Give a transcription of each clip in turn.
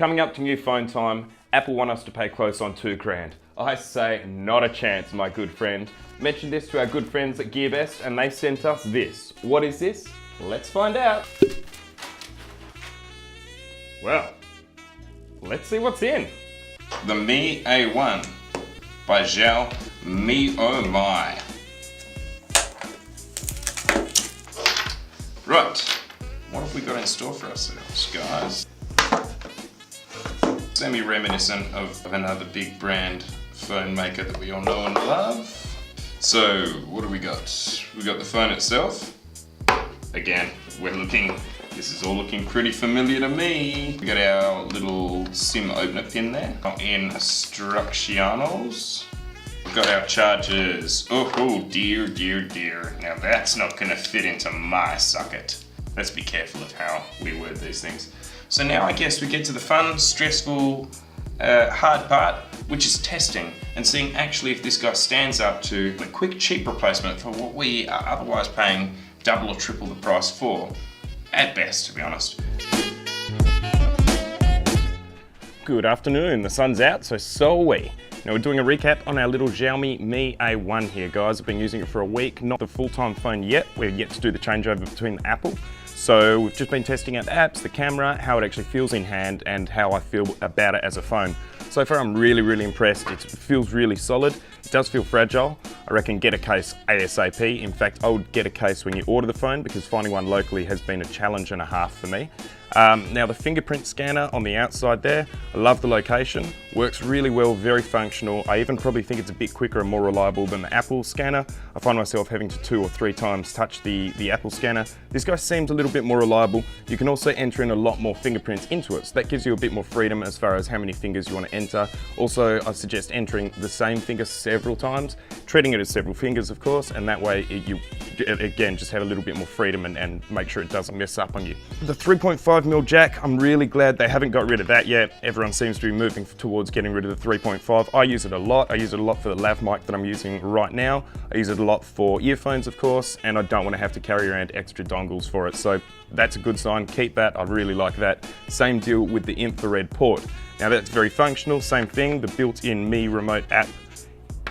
Coming up to new phone time, Apple want us to pay close on $2,000. I say not a chance, my good friend. Mentioned this to our good friends at GearBest and they sent us this. What is this? Let's find out. Well, let's see what's in. The Mi A1 by Xiaomi Mi. Right, what have we got in store for ourselves, guys? Semi-reminiscent of another big brand phone maker that we all know and love. So, what do we got? We got the phone itself. Again, this is all looking pretty familiar to me. We got our little SIM opener pin there in instructionals. We've got our chargers. Oh dear, dear, dear. Now that's not gonna fit into my socket. Let's be careful of how we word these things. So now I guess we get to the fun, stressful, hard part, which is testing and seeing actually if this guy stands up to a quick, cheap replacement for what we are otherwise paying double or triple the price for, at best, to be honest. Good afternoon, the sun's out, so are we. Now we're doing a recap on our little Xiaomi Mi A1 here, guys. I've been using it for a week, not the full-time phone yet. We're yet to do the changeover between Apple. So we've just been testing out the apps, the camera, how it actually feels in hand, and how I feel about it as a phone. So far I'm really impressed. It feels really solid. It does feel fragile. I reckon get a case ASAP. In fact, I would get a case when you order the phone because finding one locally has been a challenge and a half for me. Now the fingerprint scanner on the outside there, I love the location, works really well, very functional. I even probably think it's a bit quicker and more reliable than the Apple scanner. I find myself having to 2 or 3 times touch the Apple scanner. This guy seems a little bit more reliable. You can also enter in a lot more fingerprints into it, so that gives you a bit more freedom as far as how many fingers you want to enter. Also, I suggest entering the same finger several times, treating it as several fingers of course, and that way you again just have a little bit more freedom and make sure it doesn't mess up on you. The 3.5mm jack, I'm really glad they haven't got rid of that yet. Everyone seems to be moving towards getting rid of the 3.5. I use it a lot. I use it a lot for the lav mic that I'm using right now. I use it a lot for earphones of course, and I don't want to have to carry around extra dongles for it. So that's a good sign, keep that, I really like that. Same deal with the infrared port. Now that's very functional, same thing, the built-in Mi remote app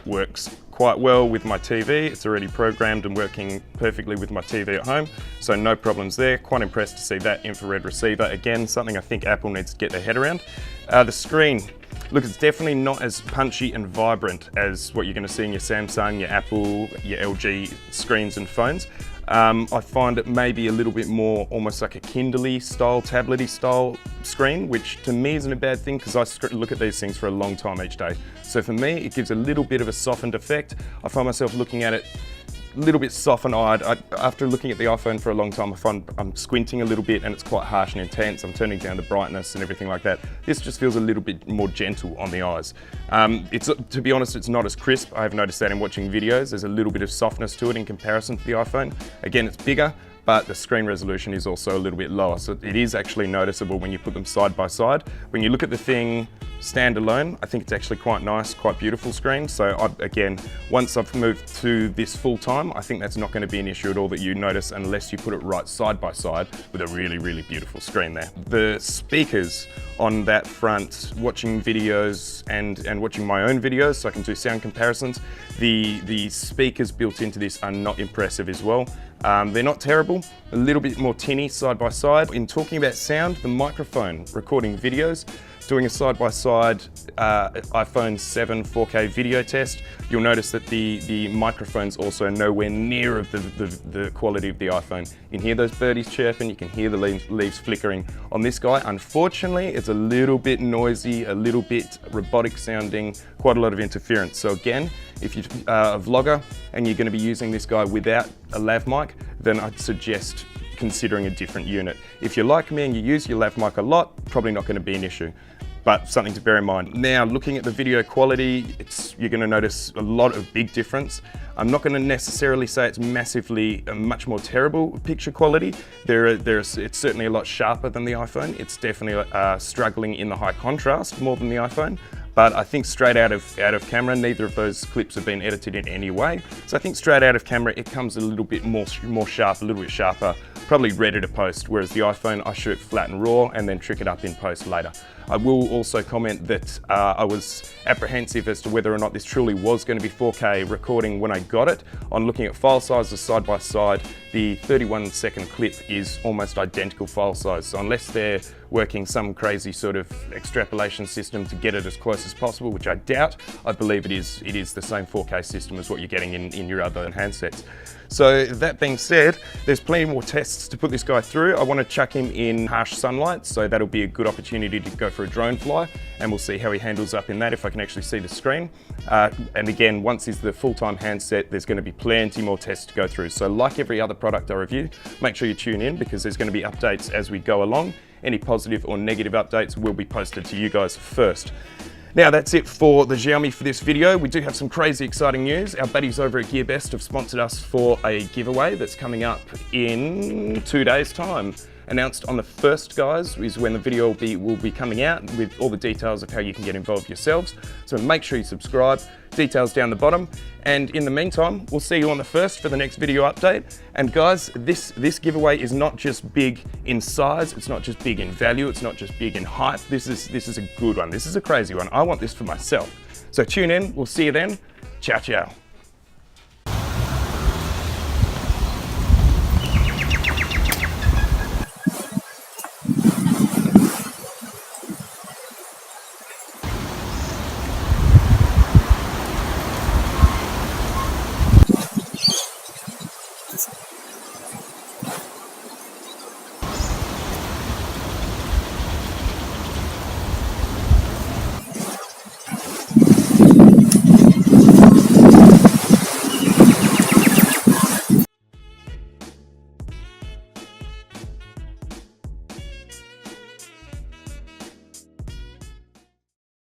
works quite well with my TV. It's already programmed and working perfectly with my TV at home, so no problems there. Quite impressed to see that infrared receiver. Again, something I think Apple needs to get their head around. The screen, look, it's definitely not as punchy and vibrant as what you're going to see in your Samsung, your Apple, your LG screens and phones. I find it maybe a little bit more almost like a Kindle-y style, tablet-y style screen, which to me isn't a bad thing because I look at these things for a long time each day. So for me, it gives a little bit of a softened effect. I find myself looking at it a little bit softened-eyed. After looking at the iPhone for a long time, I find I'm squinting a little bit and it's quite harsh and intense. I'm turning down the brightness and everything like that. This just feels a little bit more gentle on the eyes. To be honest, it's not as crisp. I've noticed that in watching videos. There's a little bit of softness to it in comparison to the iPhone. Again, it's bigger, but the screen resolution is also a little bit lower. So it is actually noticeable when you put them side by side. When you look at the thing standalone, I think it's actually quite nice, quite beautiful screen. So again, once I've moved to this full time, I think that's not going to be an issue at all that you notice unless you put it right side by side with a really beautiful screen there. The speakers on that front, watching videos and watching my own videos so I can do sound comparisons, the speakers built into this are not impressive as well. They're not terrible, a little bit more tinny side by side. In talking about sound, the microphone, recording videos, doing a side-by-side iPhone 7 4K video test, you'll notice that the microphone's also nowhere near of the quality of the iPhone. You can hear those birdies chirping, you can hear the leaves flickering. On this guy, unfortunately, it's a little bit noisy, a little bit robotic sounding, quite a lot of interference. So again, if you're a vlogger and you're going to be using this guy without a lav mic, then I'd suggest considering a different unit. If you're like me and you use your lav mic a lot, probably not going to be an issue, but something to bear in mind. Now, looking at the video quality, you're going to notice a lot of big difference. I'm not going to necessarily say it's massively much more terrible picture quality. It's certainly a lot sharper than the iPhone. It's definitely struggling in the high contrast more than the iPhone. but I think straight out of camera, neither of those clips have been edited in any way. So I think straight out of camera, it comes a little bit more sharp, a little bit sharper, probably ready to post, whereas the iPhone, I shoot flat and raw and then trick it up in post later. I will also comment that I was apprehensive as to whether or not this truly was going to be 4K recording when I got it. On looking at file sizes side by side, the 31-second clip is almost identical file size. So unless they're working some crazy sort of extrapolation system to get it as close as possible, which I doubt, I believe it is the same 4K system as what you're getting in your other handsets. So that being said, there's plenty more tests to put this guy through. I want to chuck him in harsh sunlight, so that'll be a good opportunity to go for a drone fly, and we'll see how he handles up in that, if I can actually see the screen. And again, once he's the full-time handset, there's going to be plenty more tests to go through. So like every other product I review, make sure you tune in, because there's going to be updates as we go along. Any positive or negative updates will be posted to you guys first. Now that's it for the Xiaomi for this video. We do have some crazy exciting news. Our buddies over at GearBest have sponsored us for a giveaway that's coming up in 2 days' time. Announced on the 1st, guys, is when the video will be coming out with all the details of how you can get involved yourselves. So make sure you subscribe, details down the bottom. And in the meantime, we'll see you on the 1st for the next video update. And guys, this giveaway is not just big in size, it's not just big in value, it's not just big in hype. This is a good one. This is a crazy one. I want this for myself. So tune in, we'll see you then. Ciao, ciao.